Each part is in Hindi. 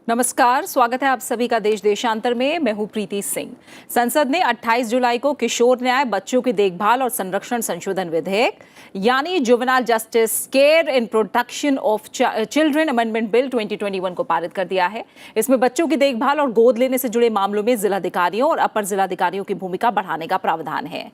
नमस्कार, स्वागत है आप सभी का देश देशांतर में। मैं हूं प्रीति सिंह। संसद ने 28 जुलाई को किशोर न्याय, बच्चों की देखभाल और संरक्षण संशोधन विधेयक यानी juvenile justice care in protection of children amendment bill 2021 को पारित कर दिया है। इसमें बच्चों की देखभाल और गोद लेने से जुड़े मामलों में जिलाधिकारियों और अपर जिलाधिकारियों की भूमिका बढ़ाने का प्रावधान है।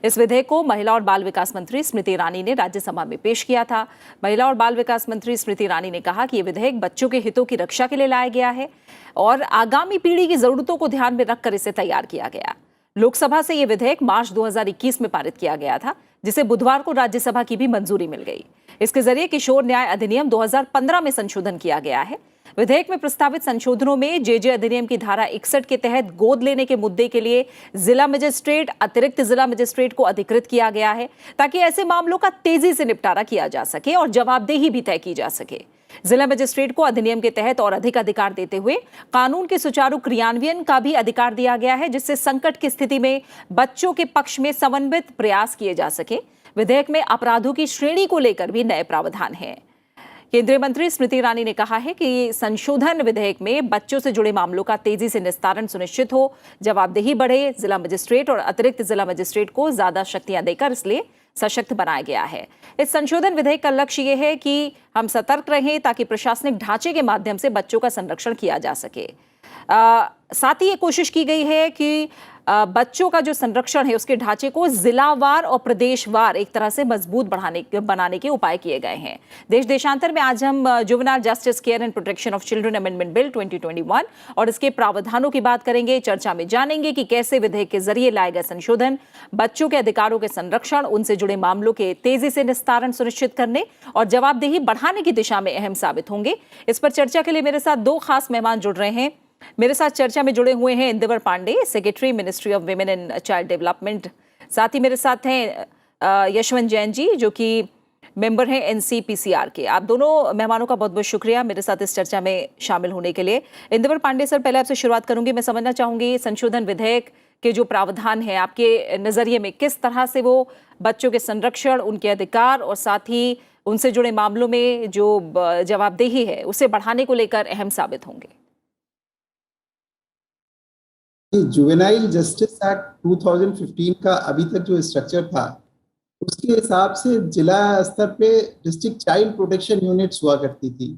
इस विधेयक को महिला और बाल विकास मंत्री स्मृति ईरानी ने राज्यसभा में पेश किया था। महिला और बाल विकास मंत्री स्मृति ईरानी ने कहा कि यह विधेयक बच्चों के हितों की रक्षा के लिए लाया गया है और आगामी पीढ़ी की जरूरतों को ध्यान में रखकर इसे तैयार किया गया। लोकसभा से यह विधेयक मार्च 2021 में पारित किया गया था, जिसे बुधवार को राज्यसभा की भी मंजूरी मिल गई। इसके जरिए किशोर न्याय अधिनियम 2015 में संशोधन किया गया है। विधेयक में प्रस्तावित संशोधनों में जेजे अधिनियम की धारा 61 के तहत गोद लेने के मुद्दे के लिए जिला मजिस्ट्रेट, अतिरिक्त जिला मजिस्ट्रेट को अधिकृत किया गया है, ताकि ऐसे मामलों का तेजी से निपटारा किया जा सके और जवाबदेही भी तय की जा सके। जिला मजिस्ट्रेट को अधिनियम के तहत और अधिक अधिकार देते हुए कानून के सुचारू क्रियान्वयन का भी अधिकार दिया गया है, जिससे संकट की स्थिति में बच्चों के पक्ष में समन्वित प्रयास किए जा सके। विधेयक में अपराधों की श्रेणी को लेकर भी नए प्रावधान हैं। केंद्रीय मंत्री स्मृति ईरानी ने कहा है कि संशोधन विधेयक में बच्चों से जुड़े मामलों का तेजी से निस्तारण सुनिश्चित हो, जवाबदेही बढ़े। जिला मजिस्ट्रेट और अतिरिक्त जिला मजिस्ट्रेट को ज्यादा शक्तियां देकर इसलिए सशक्त बनाया गया है। इस संशोधन विधेयक का लक्ष्य यह है कि हम सतर्क रहें ताकि प्रशासनिक ढांचे के माध्यम से बच्चों का संरक्षण किया जा सके। साथ ही ये कोशिश की गई है कि बच्चों का जो संरक्षण है उसके ढांचे को जिलावार और प्रदेशवार एक तरह से मजबूत बनाने के उपाय किए गए हैं। देश देशांतर में आज हम juvenile justice care and protection of children amendment bill 2021 और इसके प्रावधानों की बात करेंगे। चर्चा में जानेंगे कि कैसे विधेयक के जरिए लाए गए संशोधन बच्चों के अधिकारों के संरक्षण, उनसे जुड़े मामलों के तेजी से निस्तारण सुनिश्चित करने और जवाबदेही बढ़ाने की दिशा में अहम साबित होंगे। इस पर चर्चा के लिए मेरे साथ दो खास मेहमान जुड़ रहे हैं। मेरे साथ चर्चा में जुड़े हुए हैं Indivar Pandey, secretary ministry of women and child development. साथ ही मेरे साथ हैं यशवंत जैन जी, जो कि मेंबर हैं एनसीपीसीआर के। आप दोनों मेहमानों का बहुत बहुत शुक्रिया मेरे साथ इस चर्चा में शामिल होने के लिए। इंदिवर पांडे सर, पहले आपसे शुरुआत करूंगी। मैं समझना चाहूंगी संशोधन विधेयक के जो प्रावधान है आपके नजरिए में किस तरह से वो बच्चों के संरक्षण, उनके अधिकार और साथ ही उनसे जुड़े मामलों में जो जवाबदेही है उसे बढ़ाने को लेकर अहम साबित होंगे। जुवेनाइल जस्टिस एक्ट 2015 का अभी तक जो स्ट्रक्चर था उसके हिसाब से जिला स्तर पे डिस्ट्रिक्ट चाइल्ड प्रोटेक्शन यूनिट्स हुआ करती थी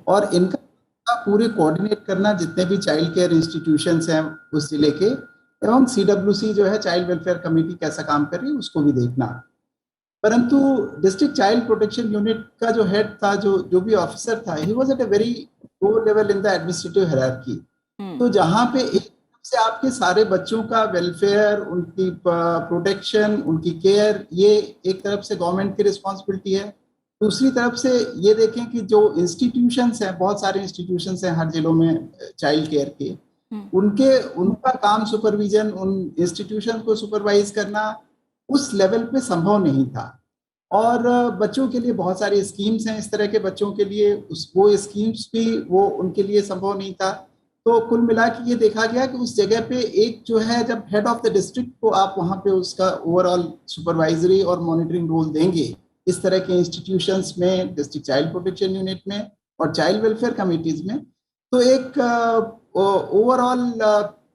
और इनका पूरे कोऑर्डिनेट करना जितने भी चाइल्ड केयर इंस्टीट्यूशंस हैं उस जिले के, एवं सीडब्ल्यूसी जो है चाइल्ड वेलफेयर कमेटी कैसा काम कर रही है उसको भी देखना। परंतु डिस्ट्रिक्ट चाइल्ड प्रोटेक्शन यूनिट का जो हेड था, जो भी ऑफिसर था, he was at a very low level in the administrative hierarchy. तो जहां पे एक से आपके सारे बच्चों का वेलफेयर, उनकी प्रोटेक्शन, उनकी केयर, ये एक तरफ से गवर्नमेंट की रिस्पॉन्सिबिलिटी है। दूसरी तरफ से ये देखें कि जो इंस्टीट्यूशंस हैं, बहुत सारे इंस्टीट्यूशंस हैं हर जिलों में चाइल्ड केयर के, उनका काम सुपरविजन, उन इंस्टीट्यूशन को सुपरवाइज करना उस लेवल पे संभव नहीं था। और बच्चों के लिए बहुत सारी स्कीम्स हैं इस तरह के बच्चों के लिए, वो स्कीम्स भी वो उनके लिए संभव नहीं था। तो कुल मिला के ये देखा गया कि उस जगह पे एक जो है, जब हेड ऑफ द डिस्ट्रिक्ट को आप वहाँ पे उसका ओवरऑल सुपरवाइजरी और मॉनिटरिंग रोल देंगे इस तरह के इंस्टीट्यूशंस में, डिस्ट्रिक्ट चाइल्ड प्रोटेक्शन यूनिट में और चाइल्ड वेलफेयर कमिटीज में, तो एक ओवरऑल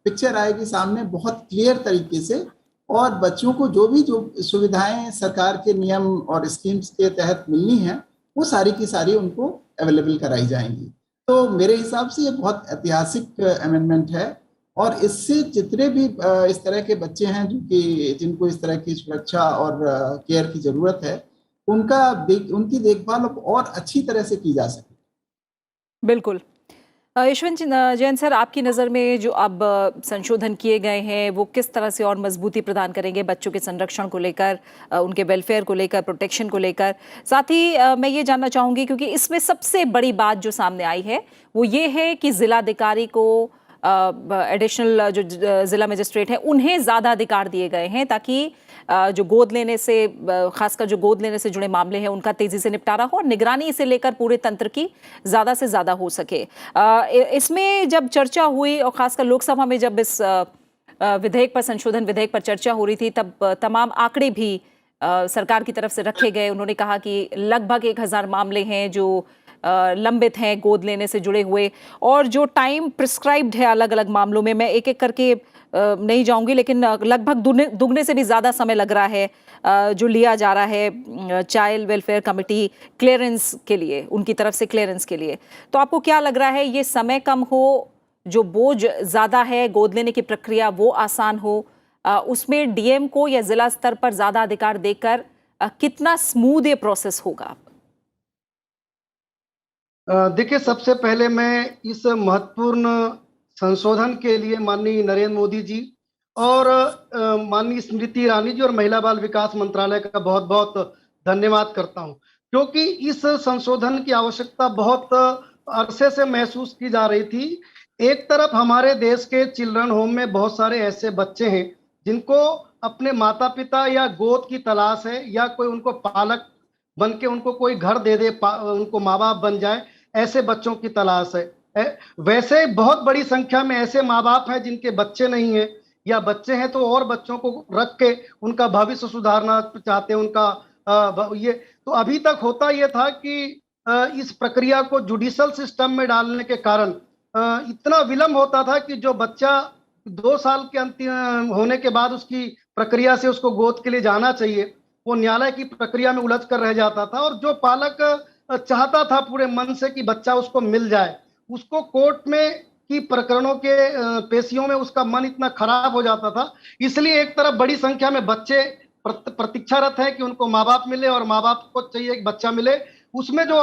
पिक्चर आएगी सामने बहुत क्लियर तरीके से, और बच्चों को जो सुविधाएं सरकार के नियम और स्कीम्स के तहत मिलनी है वो सारी की सारी उनको अवेलेबल कराई जाएंगी। तो मेरे हिसाब से ये बहुत ऐतिहासिक अमेंडमेंट है और इससे जितने भी इस तरह के बच्चे हैं जिनको इस तरह की सुरक्षा और केयर की जरूरत है, उनकी देखभाल और अच्छी तरह से की जा सके। बिल्कुल। यशवंत जैन सर, आपकी नज़र में जो अब संशोधन किए गए हैं वो किस तरह से और मजबूती प्रदान करेंगे बच्चों के संरक्षण को लेकर, उनके वेलफेयर को लेकर, प्रोटेक्शन को लेकर? साथ ही मैं ये जानना चाहूँगी, क्योंकि इसमें सबसे बड़ी बात जो सामने आई है वो ये है कि जिलाधिकारी को एडिशनल जो जिला मजिस्ट्रेट है उन्हें ज़्यादा अधिकार दिए गए हैं, ताकि जो गोद लेने से, खासकर जो गोद लेने से जुड़े मामले हैं उनका तेजी से निपटारा हो और निगरानी इसे लेकर पूरे तंत्र की ज़्यादा से ज़्यादा हो सके। इसमें जब चर्चा हुई और खासकर लोकसभा में जब इस विधेयक पर, संशोधन विधेयक पर चर्चा हो रही थी, तब तमाम आंकड़े भी सरकार की तरफ से रखे गए। उन्होंने कहा कि लगभग 1000 मामले हैं जो लंबित हैं गोद लेने से जुड़े हुए, और जो टाइम प्रिस्क्राइब्ड है अलग अलग मामलों में, मैं एक एक करके नहीं जाऊंगी, लेकिन लगभग दुगने से भी ज़्यादा समय लग रहा है जो लिया जा रहा है चाइल्ड वेलफेयर कमेटी क्लियरेंस के लिए, उनकी तरफ से क्लियरेंस के लिए। तो आपको क्या लग रहा है, ये समय कम हो, जो बोझ ज़्यादा है, गोद लेने की प्रक्रिया वो आसान हो, उसमें डीएम को या जिला स्तर पर ज़्यादा अधिकार देकर कितना स्मूथ ये प्रोसेस होगा? देखिए, सबसे पहले मैं इस महत्वपूर्ण संशोधन के लिए माननीय नरेंद्र मोदी जी और माननीय स्मृति ईरानी जी और महिला बाल विकास मंत्रालय का बहुत बहुत धन्यवाद करता हूं, क्योंकि इस संशोधन की आवश्यकता बहुत अरसे से महसूस की जा रही थी। एक तरफ हमारे देश के चिल्ड्रन होम में बहुत सारे ऐसे बच्चे हैं जिनको अपने माता पिता या गोद की तलाश है, या कोई उनको पालक बन के उनको कोई घर दे दे, उनको माँ बाप बन जाए, ऐसे बच्चों की तलाश है। वैसे बहुत बड़ी संख्या में ऐसे माँ बाप हैं जिनके बच्चे नहीं है, या बच्चे हैं तो और बच्चों को रख के उनका भविष्य सुधारना चाहते हैं। ये तो अभी तक होता ये था कि इस प्रक्रिया को जुडिशल सिस्टम में डालने के कारण इतना विलंब होता था कि जो बच्चा 2 साल के अंतिम होने के बाद उसकी प्रक्रिया से उसको गोद के लिए जाना चाहिए, वो न्यायालय की प्रक्रिया में उलझ कर रह जाता था। और जो पालक चाहता था पूरे मन से कि बच्चा उसको मिल जाए, उसको कोर्ट में की प्रकरणों के पेशियों में उसका मन इतना खराब हो जाता था। इसलिए एक तरफ बड़ी संख्या में बच्चे प्रतीक्षारत है कि उनको माँ बाप मिले, और माँ बाप को चाहिए कि बच्चा मिले। उसमें जो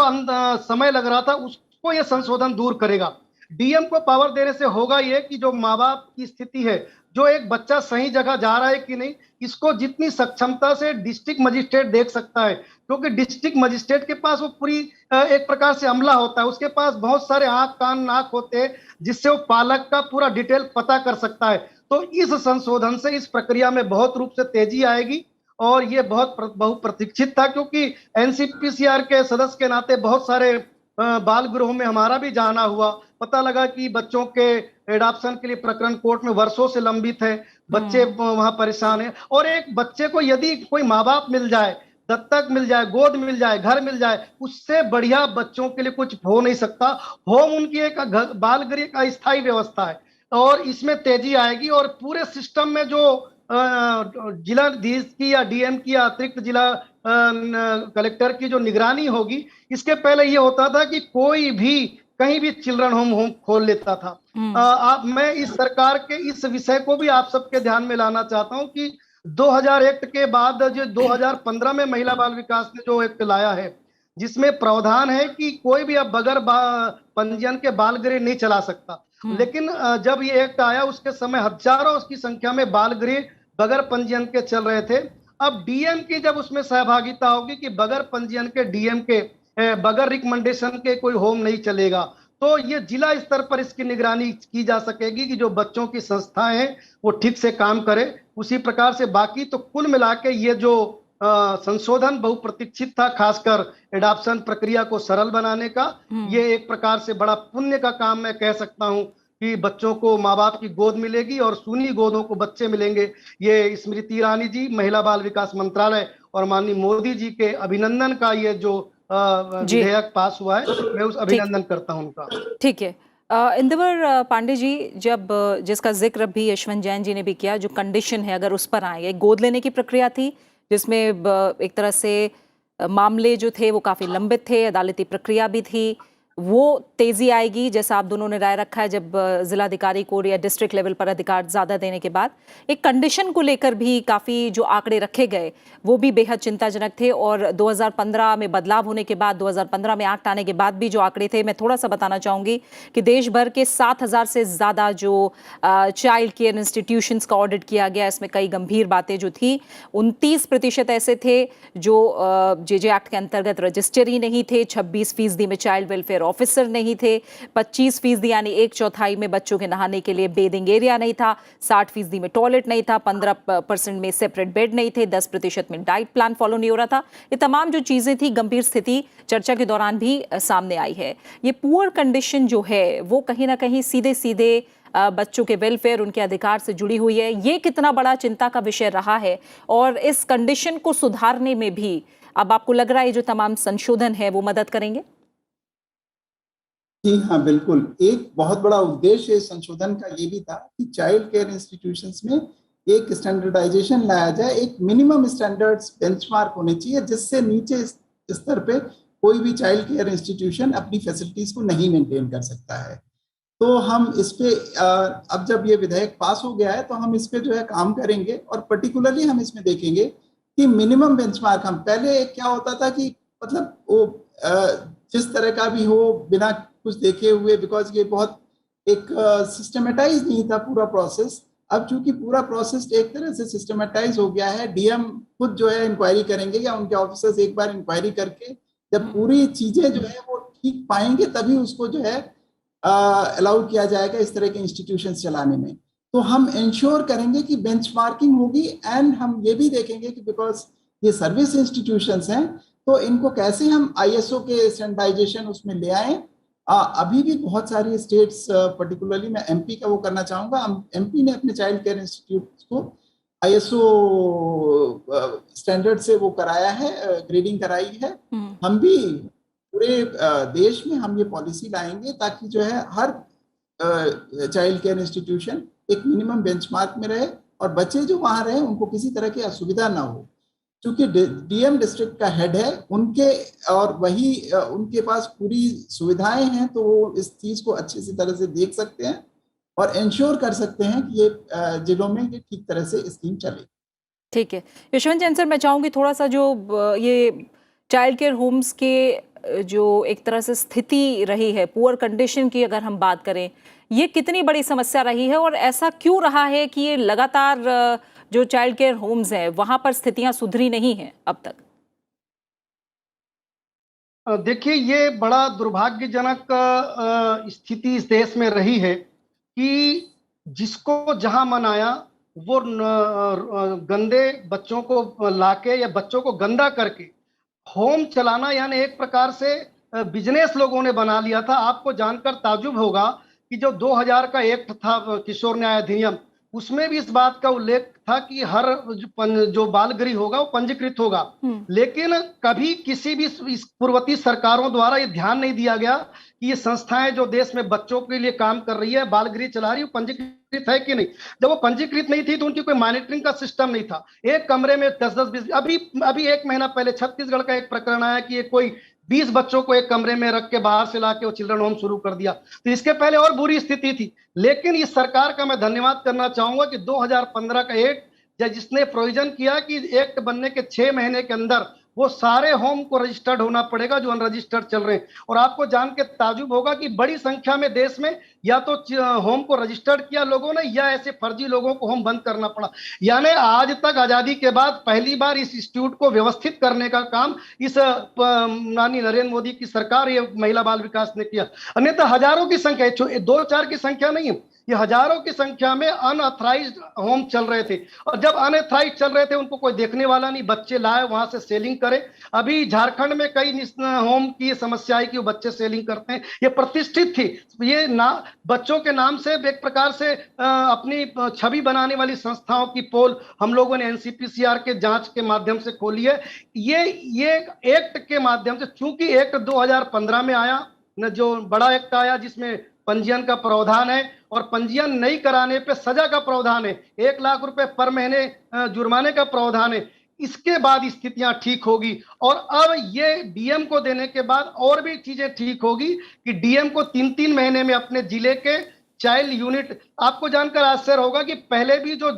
समय लग रहा था, उसको ये संशोधन दूर करेगा। डीएम को पावर देने से होगा ये कि जो माँ बाप की स्थिति है, जो एक बच्चा सही जगह जा रहा है कि नहीं, इसको जितनी सक्षमता से डिस्ट्रिक्ट मजिस्ट्रेट देख सकता है, क्योंकि डिस्ट्रिक्ट मजिस्ट्रेट के पास वो पूरी एक प्रकार से अमला होता है, उसके पास बहुत सारे आंख कान नाक होते हैं जिससे वो पालक का पूरा डिटेल पता कर सकता है। तो इस संशोधन से इस प्रक्रिया में बहुत रूप से तेजी आएगी, और ये बहुत बहुप्रतीक्षित था, क्योंकि एनसीपीसीआर के सदस्य के नाते बहुत सारे बाल गृहों में हमारा भी जाना हुआ। पता लगा कि बच्चों के एडॉप्शन के लिए प्रकरण कोर्ट में वर्षों से लंबित है, बच्चे वहां परेशान हैं। और एक बच्चे को यदि कोई माँ बाप मिल जाए, दत्तक मिल जाए, गोद मिल जाए, घर मिल जाए, उससे बढ़िया बच्चों के लिए कुछ हो नहीं सकता। होम उनकी एक बाल गृह का अस्थायी व्यवस्था है, और इसमें तेजी आएगी। और पूरे सिस्टम में जो जिलाधीश की या डीएम की या अतिरिक्त जिला कलेक्टर की जो निगरानी होगी, इसके पहले ये होता था कि कोई भी कहीं भी चिल्ड्रन होम खोल लेता था। मैं इस सरकार के इस विषय को भी आप सबके ध्यान में लाना चाहता हूं कि 2000 एक्ट के बाद जो 2015 में महिला बाल विकास ने जो एक्ट लाया है, जिसमें प्रावधान है कि कोई भी अब बगैर पंजीयन के बाल गृह नहीं चला सकता। लेकिन जब ये एक्ट आया, उसके समय हजारों की संख्या में बाल गृह बगैर पंजीयन के चल रहे थे। अब डीएम की जब उसमें सहभागिता होगी कि बगैर पंजीयन के डीएम के बगैर रिकमेंडेशन के कोई होम नहीं चलेगा, तो ये जिला स्तर पर इसकी निगरानी की जा सकेगी कि जो बच्चों की संस्थाएं हैं वो ठीक से काम करे। उसी प्रकार से बाकी तो कुल मिला के ये जो संशोधन बहुप्रतीक्षित था, खासकर एडॉप्शन प्रक्रिया को सरल बनाने का, ये एक प्रकार से बड़ा पुण्य का काम मैं कह सकता हूं कि बच्चों को माँ बाप की गोद मिलेगी और सुनी गोदों को बच्चे मिलेंगे। ये स्मृति ईरानी जी, महिला बाल विकास मंत्रालय और माननीय मोदी जी के अभिनंदन का ये जो विधेयक पास हुआ है, मैं उस अभिनंदन करता हूं उनका। ठीक है। इंदवर पांडे जी, जब जिसका जिक्र भी यशवंत जैन जी ने भी किया, जो कंडीशन है अगर उस पर आए, गोद लेने की प्रक्रिया थी जिसमें एक तरह से मामले जो थे वो काफ़ी लंबित थे, अदालती प्रक्रिया भी थी, वो तेजी आएगी जैसा आप दोनों ने राय रखा है जब जिलाधिकारी को या डिस्ट्रिक्ट लेवल पर अधिकार ज़्यादा देने के बाद। एक कंडीशन को लेकर भी काफ़ी जो आंकड़े रखे गए वो भी बेहद चिंताजनक थे, और 2015 में बदलाव होने के बाद, 2015 में एक्ट आने के बाद भी जो आंकड़े थे, मैं थोड़ा सा बताना चाहूँगी कि देश भर के 7000 से ज़्यादा जो चाइल्ड केयर इंस्टीट्यूशंस का ऑडिट किया गया, इसमें कई गंभीर बातें जो थी। 29% ऐसे थे जो जे एक्ट के अंतर्गत रजिस्टर ही नहीं थे, 26% में चाइल्ड वेलफेयर ऑफिसर नहीं थे, 25% यानी 1/4 में बच्चों के नहाने के लिए बेदिंग एरिया नहीं था, 60% में टॉयलेट नहीं था, 15% में सेपरेट बेड नहीं थे, 10% में डाइट प्लान फॉलो नहीं हो रहा था। ये तमाम जो चीजें थी, गंभीर स्थिति चर्चा के दौरान भी सामने आई है। ये पुअर कंडीशन जो है वो कहीं ना कहीं सीधे सीधे बच्चों के वेलफेयर, उनके अधिकार से जुड़ी हुई है। ये कितना बड़ा चिंता का विषय रहा है, और इस कंडीशन को सुधारने में भी अब आपको लग रहा है जो तमाम संशोधन है वो मदद करेंगे? जी हाँ, बिल्कुल। एक बहुत बड़ा उद्देश्य इस संशोधन का ये भी था कि चाइल्ड केयर इंस्टीट्यूशंस में एक स्टैंडर्डाइजेशन लाया जाए, एक मिनिमम स्टैंडर्ड्स बेंचमार्क होने चाहिए, जिससे नीचे स्तर पे कोई भी चाइल्ड केयर इंस्टीट्यूशन अपनी फैसिलिटीज को नहीं मेंटेन कर सकता है। तो हम इस पे अब जब ये विधेयक पास हो गया है तो हम इस पे जो है काम करेंगे, और पर्टिकुलरली हम इसमें देखेंगे कि मिनिमम बेंचमार्क, हम पहले क्या होता था कि मतलब वो जिस तरह का भी हो, बिना कुछ देखे हुए, बिकॉज ये बहुत एक सिस्टमेटाइज नहीं था पूरा प्रोसेस। अब चूंकि पूरा प्रोसेस एक तरह से सिस्टमेटाइज हो गया है, डीएम खुद जो है इंक्वायरी करेंगे या उनके ऑफिसर्स एक बार इंक्वायरी करके जब पूरी चीजें जो है वो ठीक पाएंगे तभी उसको जो है अलाउ किया जाएगा इस तरह के इंस्टीट्यूशंस चलाने में। तो हम इंश्योर करेंगे कि बेंचमार्किंग होगी, एंड हम ये भी देखेंगे कि बिकॉज ये सर्विस इंस्टीट्यूशंस हैं तो इनको कैसे हम आईएसओ के स्टैंडर्डाइजेशन उसमें ले आए। अभी भी बहुत सारी स्टेट्स, पर्टिकुलरली मैं एमपी का वो करना चाहूंगा, एमपी ने अपने चाइल्ड केयर इंस्टीट्यूट को आईएसओ स्टैंडर्ड से वो कराया है, ग्रेडिंग कराई है। हम भी पूरे देश में हम ये पॉलिसी लाएंगे ताकि जो है हर चाइल्ड केयर इंस्टीट्यूशन एक मिनिमम बेंचमार्क में रहे और बच्चे जो वहां रहे उनको किसी तरह की असुविधा ना हो। क्योंकि डीएम डिस्ट्रिक्ट का हेड है उनके, और वही उनके पास पूरी सुविधाएं हैं, तो वो इस चीज को अच्छे से तरह से देख सकते हैं और इंश्योर कर सकते हैं कि ये जिलों में ये ठीक तरह से स्कीम चले। ठीक है यशवंत जैन सर, मैं चाहूंगी थोड़ा सा जो ये चाइल्ड केयर होम्स के जो एक तरह से स्थिति रही है, पुअर कंडीशन की अगर हम बात करें, ये कितनी बड़ी समस्या रही है और ऐसा क्यों रहा है कि ये लगातार जो चाइल्ड केयर होम्स हैं वहां पर स्थितियां सुधरी नहीं हैं अब तक? देखिए, ये बड़ा दुर्भाग्यजनक स्थिति इस देश में रही है कि जिसको जहां मन आया वो गंदे बच्चों को लाके या बच्चों को गंदा करके होम चलाना, यानी एक प्रकार से बिजनेस लोगों ने बना लिया था। आपको जानकर ताज्जुब होगा कि जो 2000 का एक्ट था किशोर न्याय अधिनियम, उसमें भी इस बात का उल्लेख था कि हर जो बाल गृह होगा वो पंजीकृत होगा। लेकिन कभी किसी भी इस पूर्ववर्ती सरकारों द्वारा ये ध्यान नहीं दिया गया कि ये संस्थाएं जो देश में बच्चों के लिए काम कर रही है, बाल गृह चला रही है, पंजीकृत है कि नहीं। जब वो पंजीकृत नहीं थी तो उनकी कोई मॉनिटरिंग का सिस्टम नहीं था। एक कमरे में 10-10, 20, अभी एक महीना पहले छत्तीसगढ़ का एक प्रकरण आया कि कोई 20 बच्चों को एक कमरे में रख के बाहर से लाके वो चिल्ड्रन होम शुरू कर दिया। तो इसके पहले और बुरी स्थिति थी। लेकिन इस सरकार का मैं धन्यवाद करना चाहूंगा कि 2015 का एक्ट जिसने प्रोविजन किया कि एक्ट बनने के 6 महीने के अंदर वो सारे होम को रजिस्टर्ड होना पड़ेगा जो अनरजिस्टर्ड चल रहे हैं। और आपको जान के ताजुब होगा कि बड़ी संख्या में देश में या तो होम को रजिस्टर्ड किया लोगों ने या ऐसे फर्जी लोगों को होम बंद करना पड़ा। यानी आज तक आजादी के बाद पहली बार इस इंस्टीट्यूट को व्यवस्थित करने का काम इस माननीय नरेंद्र मोदी की सरकार, ये महिला बाल विकास ने किया। अन्यथा हजारों की संख्या, 2-4 की संख्या नहीं, ये हजारों की संख्या में अनऑथराइज्ड होम चल रहे थे। और जब अनऑथराइज्ड चल रहे थे उनको कोई देखने वाला नहीं, बच्चे लाए वहां से सेलिंग करे। अभी झारखंड में कई होम की समस्या है कि वो बच्चे सेलिंग करते हैं। ये प्रतिष्ठित थी, ये ना बच्चों के नाम से एक प्रकार से अपनी छवि बनाने वाली संस्थाओं की पोल हम लोगों ने एनसीपीसीआर के जांच के माध्यम से खोली है। ये एक्ट के माध्यम से, चूंकि एक्ट 2015 में आया न, जो बड़ा एक्ट आया जिसमें पंजीयन का प्रावधान है और पंजीयन नहीं कराने पे सजा का प्रावधान है, 1 लाख रुपए पर महीने जुर्माने का प्रावधान है। इसके बाद स्थितियां ठीक होगी और अब ये डीएम को देने के बाद और भी चीजें ठीक होगी कि डीएम को 3-3 महीने में अपने जिले के चाइल्ड यूनिट, आपको जानकर आश्चर्य होगा कि पहले भी जो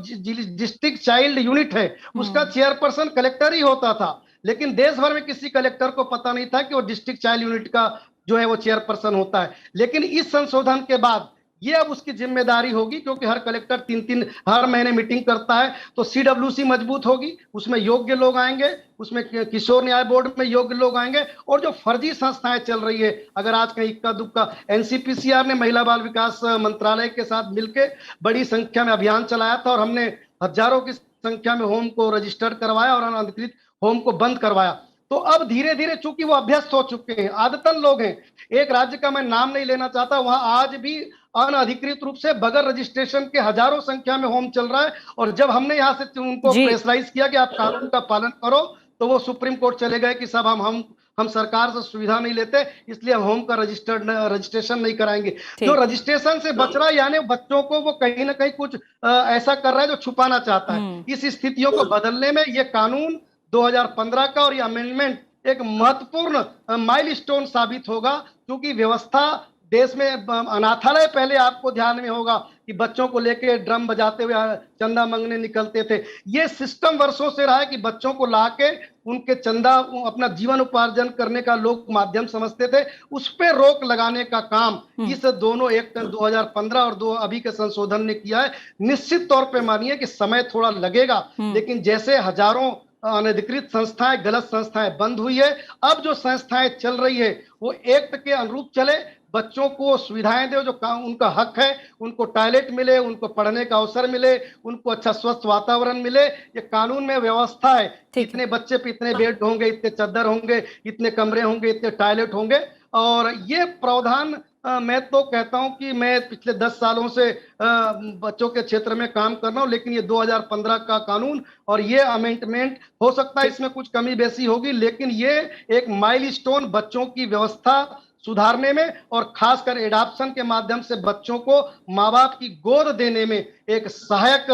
डिस्ट्रिक्ट चाइल्ड यूनिट है उसका चेयरपर्सन कलेक्टर ही होता था, लेकिन देश भर में किसी कलेक्टर को पता नहीं था कि वो डिस्ट्रिक्ट चाइल्ड यूनिट का जो है वो चेयरपर्सन होता है। लेकिन इस संशोधन के बाद ये अब उसकी जिम्मेदारी होगी, क्योंकि हर कलेक्टर 3-3 हर महीने मीटिंग करता है, तो सीडब्ल्यूसी मजबूत होगी, उसमें योग्य लोग आएंगे, उसमें किशोर न्याय बोर्ड में योग्य लोग आएंगे। और जो फर्जी संस्थाएं चल रही है, अगर आज कहीं इक्का दुक्का, एनसीपीसीआर ने महिला बाल विकास मंत्रालय के साथ मिलकर बड़ी संख्या में अभियान चलाया था और हमने हजारों की संख्या में होम को रजिस्टर्ड करवाया और अनधिकृत होम को बंद करवाया। तो अब धीरे धीरे, चूंकि वो अभ्यस्त हो चुके हैं, आदतन लोग हैं, एक राज्य का मैं नाम नहीं लेना चाहता, वहां आज भी अनधिकृत रूप से बगैर रजिस्ट्रेशन के हजारों संख्या में होम चल रहा है। और जब हमने यहां से उनको प्रेशराइज किया कि आप कानून का पालन करो, तो वो सुप्रीम कोर्ट चले गए कि साहब हम सरकार से सुविधा नहीं लेते, इसलिए हम होम का रजिस्ट्रेशन नहीं कराएंगे। जो रजिस्ट्रेशन से बच रहा है, यानी बच्चों को वो कहीं ना कहीं कुछ ऐसा कर रहा है जो छुपाना चाहता है। इस स्थितियों को बदलने में ये कानून 2015 का और ये अमेंडमेंट एक महत्वपूर्ण माइलस्टोन साबित होगा, क्योंकि व्यवस्था देश में अनाथालय पहले आपको ध्यान में होगा कि बच्चों को लेके ड्रम बजाते हुए चंदा मांगने निकलते थे। ये सिस्टम वर्षों से रहा है कि बच्चों को लाके उनके चंदा अपना जीवन उपार्जन करने का लोग माध्यम समझते थे। उस पर रोक लगाने का काम इस दोनों एक्ट 2015 और दो अभी के संशोधन ने किया है। निश्चित तौर पे मानिए कि समय थोड़ा लगेगा, लेकिन जैसे हजारों अनधिकृत संस्थाएं, गलत संस्थाएं बंद हुई है, अब जो संस्थाएं चल रही है वो एक्ट के अनुरूप चले, बच्चों को सुविधाएं दे जो उनका हक है, उनको टॉयलेट मिले, उनको पढ़ने का अवसर मिले, उनको अच्छा स्वस्थ वातावरण मिले। ये कानून में व्यवस्था है, इतने बच्चे पे इतने बेड होंगे, इतने चद्दर होंगे, इतने कमरे होंगे, इतने टॉयलेट होंगे। और ये प्रावधान मैं तो कहता हूं कि मैं पिछले 10 सालों से बच्चों के क्षेत्र में काम कर रहा हूं, लेकिन ये 2015 का कानून और ये अमेंडमेंट, हो सकता है इसमें कुछ कमी बेसी होगी, लेकिन ये एक माइलस्टोन बच्चों की व्यवस्था सुधारने में और खासकर एडॉप्शन के माध्यम से बच्चों को माँ बाप की गोद देने में एक सहायक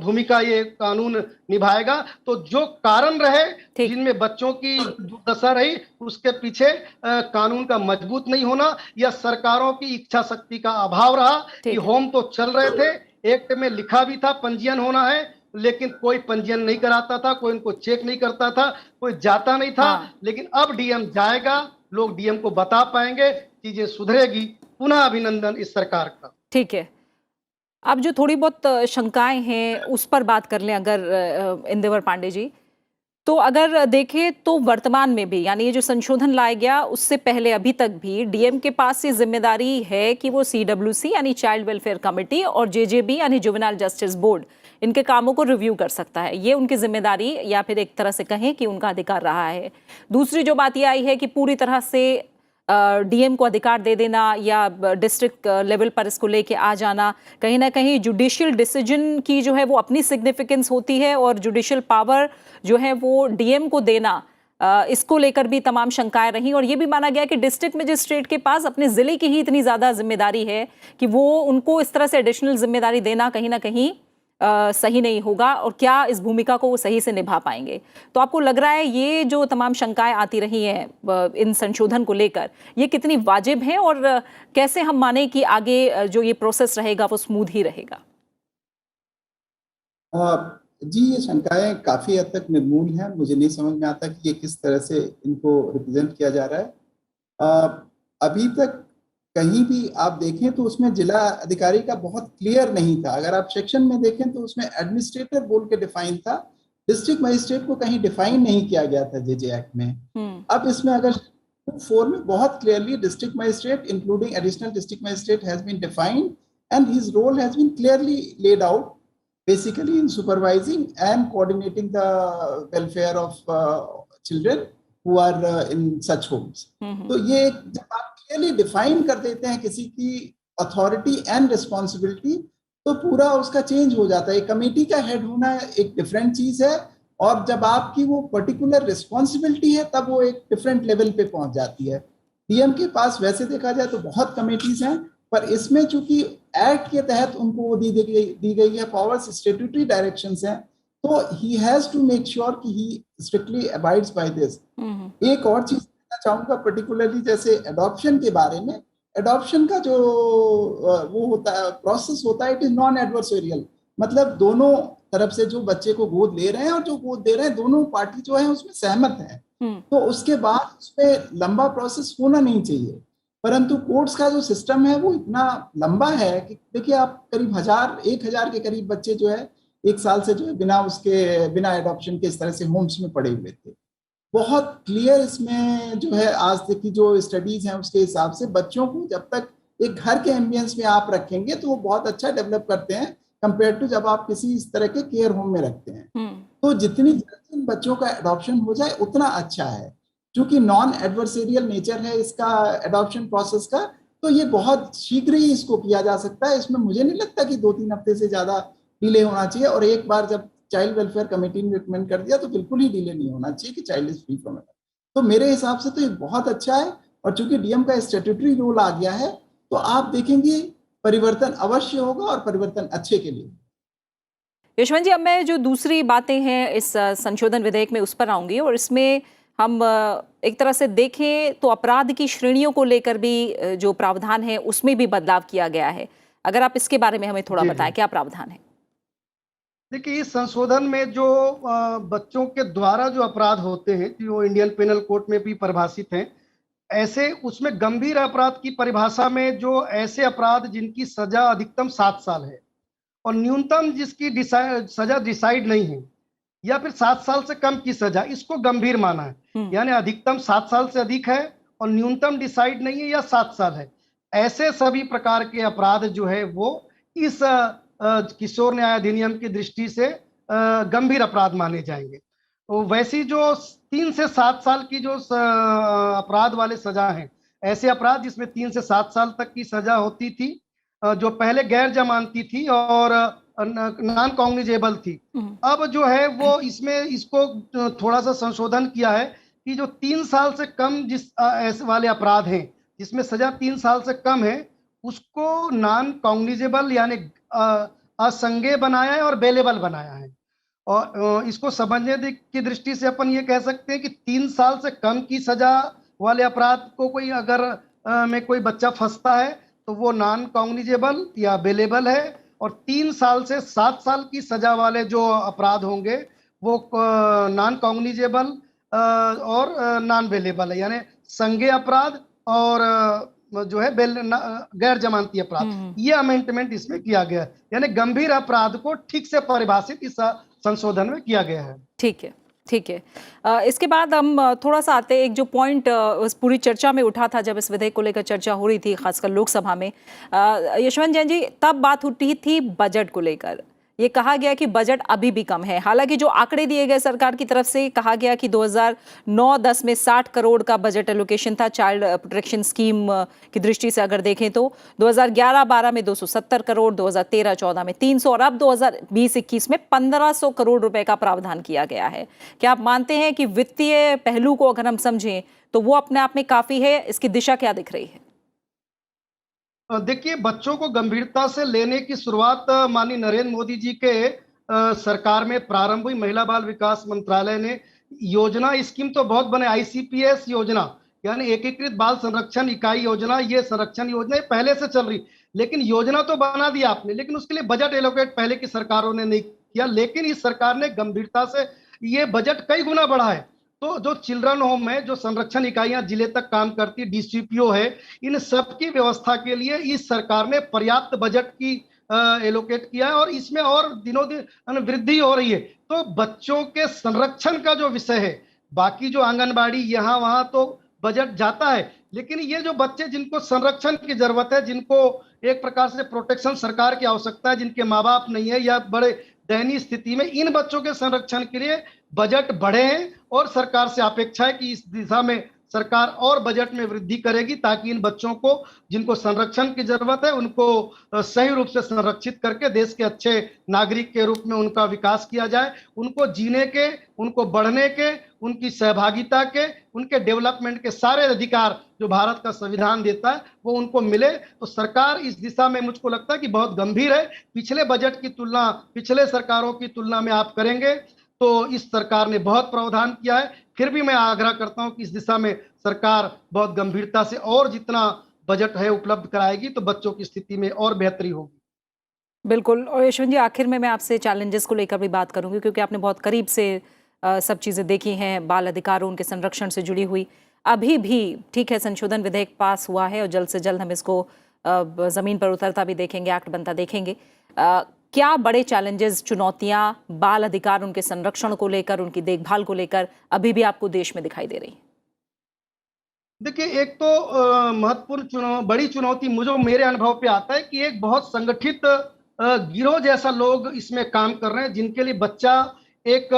भूमिका ये कानून निभाएगा। तो जो कारण रहे जिनमें बच्चों की दुर्दशा रही, उसके पीछे कानून का मजबूत नहीं होना या सरकारों की इच्छा शक्ति का अभाव रहा। कि होम तो चल रहे थे, एक्ट में लिखा भी था पंजीयन होना है, लेकिन कोई पंजीयन नहीं कराता था, कोई उनको चेक नहीं करता था, कोई जाता नहीं था। लेकिन अब डीएम जाएगा, लोग डीएम को बता पाएंगे, चीजें सुधरेगी। पुनः अभिनंदन इस सरकार का। ठीक है, अब जो थोड़ी बहुत शंकाएं हैं उस पर बात कर लें अगर इंदेवर पांडे जी। तो अगर देखें तो वर्तमान में भी, यानी ये जो संशोधन लाया गया उससे पहले अभी तक भी डीएम के पास ये जिम्मेदारी है कि वो सीडब्ल्यूसी यानी चाइल्ड वेलफेयर कमेटी और जेजेबी यानी जुवेनाइल जस्टिस बोर्ड, इनके कामों को रिव्यू कर सकता है। ये उनकी जिम्मेदारी या फिर एक तरह से कहें कि उनका अधिकार रहा है। दूसरी जो बात ये आई है कि पूरी तरह से डीएम को अधिकार दे देना या डिस्ट्रिक्ट लेवल पर इसको लेके आ जाना, कहीं ना कहीं जुडिशियल डिसीजन की जो है वो अपनी सिग्निफिकेंस होती है और जुडिशियल पावर जो है वो डीएम को देना, इसको लेकर भी तमाम शंकाएं रहीं। और ये भी माना गया कि डिस्ट्रिक्ट मजिस्ट्रेट के पास अपने जिले की ही इतनी ज़्यादा जिम्मेदारी है कि वो उनको इस तरह से एडिशनल जिम्मेदारी देना कहीं ना कहीं सही नहीं होगा, और क्या इस भूमिका को वो सही से निभा पाएंगे। तो आपको लग रहा है ये जो तमाम शंकाएं आती रही हैं इन संशोधन को लेकर, ये कितनी वाजिब हैं और कैसे हम माने कि आगे जो ये प्रोसेस रहेगा वो स्मूथ ही रहेगा? जी, ये शंकाएं काफी हद तक निर्मूल हैं। मुझे नहीं समझ में आता कि ये किस तरह से इनको रिप्रेजेंट किया जा रहा है। अभी तक कहीं भी आप देखें तो उसमें जिला अधिकारी का बहुत क्लियर नहीं था। अगर आप सेक्शन में देखें तो उसमें एडमिनिस्ट्रेटर बोल के डिफाइन था, डिस्ट्रिक्ट मजिस्ट्रेट को कहीं डिफाइन नहीं किया गया था जेजे एक्ट में। अब इसमें अगर 4 में बहुत clearly district magistrate including additional district magistrate has been defined and his role has been clearly laid out basically in supervising and coordinating the welfare of children who are in such homes. तो ये जब आप clearly define कर देते हैं किसी की authority and responsibility, तो पूरा उसका change हो जाता है। कमेटी का हेड होना एक डिफरेंट चीज है, और जब आपकी वो पर्टिकुलर रिस्पॉन्सिबिलिटी है तब वो एक डिफरेंट लेवल पे पहुंच जाती है। डीएम के पास वैसे देखा जाए तो बहुत कमेटीज हैं, पर इसमें चूंकि एक्ट के तहत उनको वो दी गई है पावर्स, स्टैट्यूटरी डायरेक्शंस हैं, तो he has to make sure कि he strictly abides by this. एक और चीज कहना चाहूंगा पर्टिकुलरली, जैसे अडॉप्शन के बारे में, अडॉप्शन का जो वो होता है प्रोसेस होता है, इट इज नॉन एडवर्सरियल। मतलब दोनों तरफ से जो बच्चे को गोद ले रहे हैं और जो गोद दे रहे हैं, दोनों पार्टी जो है उसमें सहमत है, तो उसके बाद उसमें लंबा प्रोसेस होना नहीं चाहिए। परंतु कोर्ट्स का जो सिस्टम है वो इतना लंबा है कि देखिए आप करीब 1000 के करीब बच्चे जो है 1 साल से जो है बिना एडॉप्शन के इस तरह से होम्स में पड़े हुए थे। बहुत क्लियर इसमें जो है आज तक की जो स्टडीज हैं उसके हिसाब से बच्चों को जब तक एक घर के एम्बियंस में आप रखेंगे तो वो बहुत अच्छा डेवलप करते हैं कंपेयर टू जब आप किसी इस तरह के केयर होम में रखते हैं। तो जितनी जल्दी बच्चों का एडॉप्शन हो जाए उतना अच्छा है। क्योंकि नॉन एडवर्सेरियल नेचर है इसका एडॉप्शन प्रोसेस का, तो ये बहुत शीघ्र ही इसको किया जा सकता है। इसमें मुझे नहीं लगता कि 2-3 हफ्ते से ज्यादा डिले होना चाहिए। और एक बार जब चाइल्ड वेलफेयर कमेटी ने रिकमेंड कर दिया, तो बिल्कुल ही डिले नहीं होना चाहिए कि चाइल्ड इज फ्री फ्रॉम। तो मेरे हिसाब से तो ये बहुत अच्छा है, और चूंकि डीएम का स्टैट्यूटरी रूल आ गया है, तो आप देखेंगे परिवर्तन अवश्य होगा, और परिवर्तन अच्छे के लिए। यशवंत जी, अब मैं जो दूसरी बातें हैं इस संशोधन विधेयक में उस पर आऊंगी, और इसमें हम एक तरह से देखें तो अपराध की श्रेणियों को लेकर भी जो प्रावधान है उसमें भी बदलाव किया गया है। अगर आप इसके बारे में हमें थोड़ा बताएं, क्या प्रावधान है? देखिए, इस संशोधन में जो बच्चों के द्वारा जो अपराध होते हैं, जो इंडियन पेनल कोड में भी परिभाषित हैं, ऐसे उसमें गंभीर अपराध की परिभाषा में जो ऐसे अपराध जिनकी सजा अधिकतम 7 साल है और न्यूनतम जिसकी सजा डिसाइड नहीं है, या फिर 7 साल से कम की सजा, इसको गंभीर माना है। यानी अधिकतम 7 साल से अधिक है और न्यूनतम डिसाइड नहीं है या 7 साल है, ऐसे सभी प्रकार के अपराध जो है वो इस किशोर न्याय अधिनियम की दृष्टि से गंभीर अपराध माने जाएंगे। तो वैसी जो 3 से 7 साल की जो अपराध वाले सजा हैं, ऐसे अपराध जिसमें 3 से 7 साल तक की सजा होती थी, जो पहले गैर जमानती थी और नॉन कॉग्निजेबल थी, अब जो है वो इसमें इसको थोड़ा सा संशोधन किया है कि जो 3 साल से कम जिस ऐसे वाले अपराध हैं जिसमें सजा 3 साल से कम है, उसको नॉन कॉग्निजेबल यानी असंज्ञेय बनाया है और बेलेबल बनाया है। और इसको समझने की दृष्टि से अपन ये कह सकते हैं कि 3 साल से कम की सजा वाले अपराध को कोई अगर में कोई बच्चा फंसता है तो वो नॉन कॉग्निजेबल या बेलेबल है, और 3 साल से 7 साल की सजा वाले जो अपराध होंगे वो नॉन कॉग्निजेबल और नॉन बेलेबल है, यानी संज्ञेय अपराध और जो है गैर जमानती अपराध। ये अमेंडमेंट इसमें किया गया है, यानी गंभीर अपराध को ठीक से परिभाषित इस संशोधन में किया गया है। ठीक है, ठीक है। इसके बाद हम थोड़ा सा आते हैं, एक जो पॉइंट उस पूरी चर्चा में उठा था जब इस विधेयक को लेकर चर्चा हो रही थी, खासकर लोकसभा में, यशवंत जैन जी, तब बात उठी थी बजट को लेकर। ये कहा गया कि बजट अभी भी कम है। हालांकि जो आंकड़े दिए गए सरकार की तरफ से, कहा गया कि 2009-10 में 60 करोड़ का बजट एलोकेशन था चाइल्ड प्रोटेक्शन स्कीम की दृष्टि से अगर देखें तो, 2011-12 में 270 करोड़, 2013-14 में 300, और अब 2020-21 में 1500 करोड़ रुपए का प्रावधान किया गया है। क्या आप मानते हैं कि वित्तीय पहलू को अगर हम समझें तो वो अपने आप में काफी है? इसकी दिशा क्या दिख रही है? देखिए, बच्चों को गंभीरता से लेने की शुरुआत माननीय नरेंद्र मोदी जी के सरकार में प्रारंभ हुई। महिला बाल विकास मंत्रालय ने योजना, स्कीम तो बहुत बने, आईसीपीएस योजना यानी एकीकृत बाल संरक्षण इकाई योजना, ये संरक्षण योजना पहले से चल रही, लेकिन योजना तो बना दिया आपने, लेकिन उसके लिए बजट एलोकेट पहले की सरकारों ने नहीं किया। लेकिन इस सरकार ने गंभीरता से ये बजट कई गुना बढ़ा है। तो जो चिल्ड्रन होम है, जो संरक्षण इकाइयां जिले तक काम करती, डीसीपीओ है, इन सब की व्यवस्था के लिए इस सरकार ने पर्याप्त बजट की एलोकेट किया है, और इसमें और दिनों दिन वृद्धि हो रही है। तो बच्चों के संरक्षण का जो विषय है, बाकी जो आंगनबाड़ी यहाँ वहां तो बजट जाता है, लेकिन ये जो बच्चे जिनको संरक्षण की जरूरत है, जिनको एक प्रकार से प्रोटेक्शन सरकार की आवश्यकता है, जिनके माँ बाप नहीं है या बड़े दयनीय स्थिति में, इन बच्चों के संरक्षण के लिए बजट बढ़े हैं, और सरकार से अपेक्षा है कि इस दिशा में सरकार और बजट में वृद्धि करेगी, ताकि इन बच्चों को जिनको संरक्षण की जरूरत है उनको सही रूप से संरक्षित करके देश के अच्छे नागरिक के रूप में उनका विकास किया जाए, उनको जीने के, उनको बढ़ने के, उनकी सहभागिता के, उनके डेवलपमेंट के सारे अधिकार जो भारत का संविधान देता है वो उनको मिले। तो सरकार इस दिशा में मुझको लगता है कि बहुत गंभीर है। पिछले बजट की तुलना, पिछले सरकारों की तुलना में आप करेंगे तो इस सरकार ने बहुत प्रावधान किया है। फिर भी मैं आग्रह करता हूं कि इस दिशा में सरकार बहुत गंभीरता से और जितना बजट है उपलब्ध कराएगी तो बच्चों की स्थिति में और बेहतरी होगी। बिल्कुल। और यशवंत जी, आखिर में मैं आपसे चैलेंजेस को लेकर भी बात करूंगी, क्योंकि आपने बहुत करीब से सब चीज़ें देखी हैं, बाल अधिकारों, उनके संरक्षण से जुड़ी हुई। अभी भी ठीक है, संशोधन विधेयक पास हुआ है और जल्द से जल्द हम इसको ज़मीन पर उतरता भी देखेंगे, एक्ट बनता देखेंगे। क्या बड़े चैलेंजेस, चुनौतियां बाल अधिकार, उनके संरक्षण को लेकर, उनकी देखभाल को लेकर अभी भी आपको देश में दिखाई दे रही? देखिए, एक तो महत्वपूर्ण बड़ी चुनौती मुझे मेरे अनुभव पे आता है कि एक बहुत संगठित गिरोह जैसा लोग इसमें काम कर रहे हैं, जिनके लिए बच्चा एक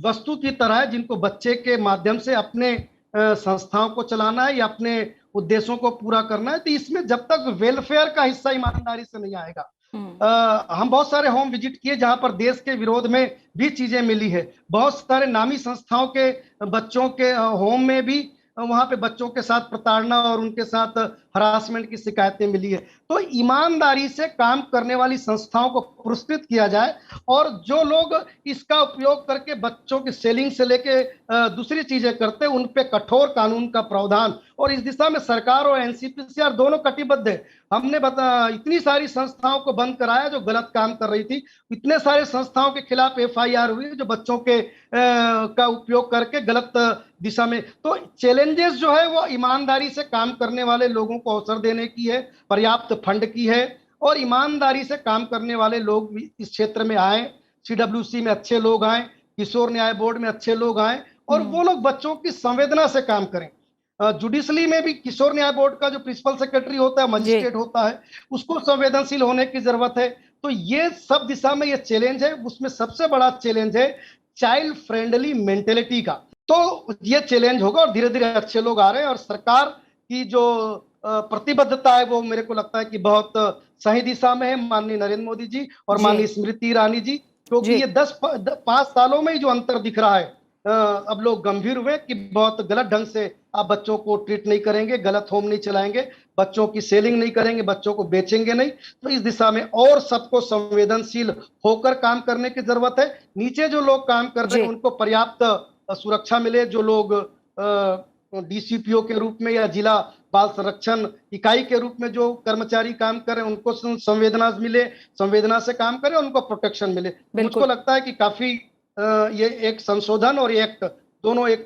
वस्तु की तरह है, जिनको बच्चे के माध्यम से अपने संस्थाओं को चलाना है या अपने उद्देश्यों को पूरा करना है। तो इसमें जब तक वेलफेयर का हिस्सा ईमानदारी से नहीं आएगा, हम बहुत सारे होम विजिट किए जहां पर देश के विरोध में भी चीजें मिली है। बहुत सारे नामी संस्थाओं के बच्चों के होम में भी वहां पे बच्चों के साथ प्रताड़ना और उनके साथ हरासमेंट की शिकायतें मिली है। तो ईमानदारी से काम करने वाली संस्थाओं को पुरस्कृत किया जाए और जो लोग इसका उपयोग करके बच्चों की सेलिंग से लेके दूसरी चीजें करते हैं उन पे कठोर कानून का प्रावधान, और इस दिशा में सरकार और एनसीपीसीआर दोनों कटिबद्ध है। हमने इतनी सारी संस्थाओं को बंद कराया जो गलत काम कर रही थी, इतने सारे संस्थाओं के खिलाफ एफआईआर हुई जो बच्चों के का उपयोग करके गलत दिशा में। तो चैलेंजेस जो है वो ईमानदारी से काम करने वाले लोगों को अवसर देने की है, पर्याप्त फंड की है, और ईमानदारी से काम करने वाले लोग भी इस क्षेत्र में आए। सीडब्ल्यूसी में अच्छे लोग आए, किशोर न्याय बोर्ड में अच्छे लोग आए, और वो लोग बच्चों की संवेदना से काम करें। जुडिशली में भी किशोर न्याय बोर्ड का जो प्रिंसिपल सेक्रेटरी होता है, मजिस्ट्रेट होता है, उसको संवेदनशील होने की जरूरत है। तो ये सब दिशा में ये चैलेंज है। उसमें सबसे बड़ा चैलेंज है चाइल्ड फ्रेंडली मेंटेलिटी का। तो ये चैलेंज होगा और धीरे धीरे अच्छे लोग आ रहे हैं, और सरकार की जो प्रतिबद्धता है वो मेरे को लगता है कि बहुत सही दिशा में है, माननीय नरेंद्र मोदी जी और माननीय स्मृति ईरानी जी। क्योंकि ये 5 सालों में ही जो अंतर दिख रहा है, अब लोग गंभीर हुए कि बहुत गलत ढंग से आप बच्चों को ट्रीट नहीं करेंगे, गलत होम नहीं चलाएंगे, बच्चों की सेलिंग नहीं करेंगे, बच्चों को बेचेंगे नहीं। तो इस दिशा में और सबको संवेदनशील होकर काम करने की जरूरत है। नीचे जो लोग काम कर रहे हैं उनको पर्याप्त सुरक्षा मिले। जो लोग डीसीपीओ के रूप में या जिला बाल संरक्षण इकाई के रूप में जो कर्मचारी काम कर रहे हैं उनको संवेदना मिले, संवेदना से काम करें, उनको प्रोटेक्शन मिले। मुझको लगता है कि काफी ये एक संशोधन और एक्ट दोनों एक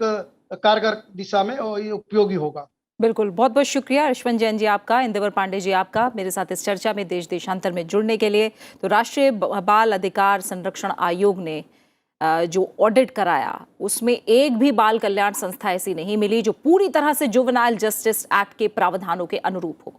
कारगर दिशा में उपयोगी होगा। बिल्कुल, बहुत बहुत शुक्रिया यशवंत जैन जी आपका, इंदेवर पांडे जी आपका, मेरे साथ इस चर्चा में देश देशांतर में जुड़ने के लिए। तो राष्ट्रीय बाल अधिकार संरक्षण आयोग ने जो ऑडिट कराया उसमें एक भी बाल कल्याण संस्था ऐसी नहीं मिली जो पूरी तरह से जुवेनाइल जस्टिस एक्ट के प्रावधानों के अनुरूप हो।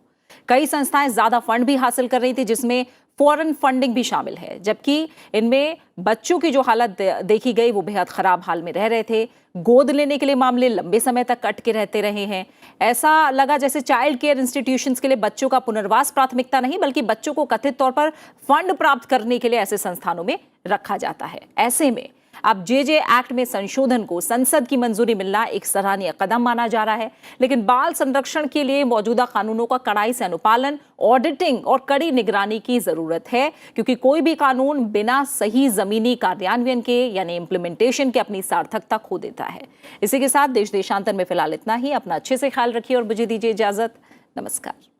कई संस्थाएं ज्यादा फंड भी हासिल कर रही थी जिसमें फॉरेन फंडिंग भी शामिल है, जबकि इनमें बच्चों की जो हालत देखी गई वो बेहद खराब हाल में रह रहे थे। गोद लेने के लिए मामले लंबे समय तक अटके रहते रहे हैं। ऐसा लगा जैसे चाइल्ड केयर इंस्टीट्यूशंस के लिए बच्चों का पुनर्वास प्राथमिकता नहीं बल्कि बच्चों को कथित तौर पर फंड प्राप्त करने के लिए ऐसे संस्थानों में रखा जाता है। ऐसे में अब जेजे एक्ट में संशोधन को संसद की मंजूरी मिलना एक सराहनीय कदम माना जा रहा है, लेकिन बाल संरक्षण के लिए मौजूदा कानूनों का कड़ाई से अनुपालन, ऑडिटिंग और कड़ी निगरानी की जरूरत है, क्योंकि कोई भी कानून बिना सही जमीनी कार्यान्वयन के यानी इंप्लीमेंटेशन के अपनी सार्थकता खो देता है। इसी के साथ देश देशांतर में फिलहाल इतना ही। अपना अच्छे से ख्याल रखिए और मुझे दीजिए इजाजत। नमस्कार।